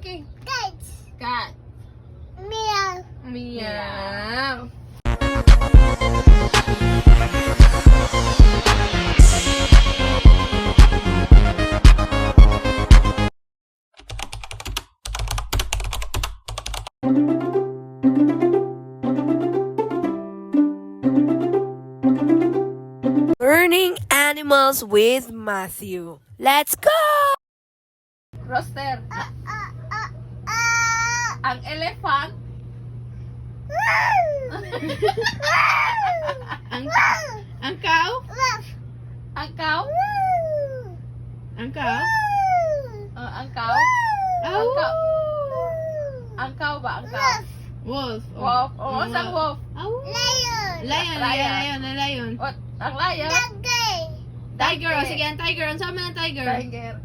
monkey? Cat. Cat. Meow. Meow. Learning animals with Matthew. Let's go! Roster. Ang elephant. ang cow. Ang cow. Ang cow. Ang cow. Ang cow. Ang cow ba? Ang cow. Wolf. Wolf. O, saan wolf? Lion. Lion. O, ang lion. Doggy. Tiger. O, sige, ang tiger. Ang sama ng tiger. Tiger.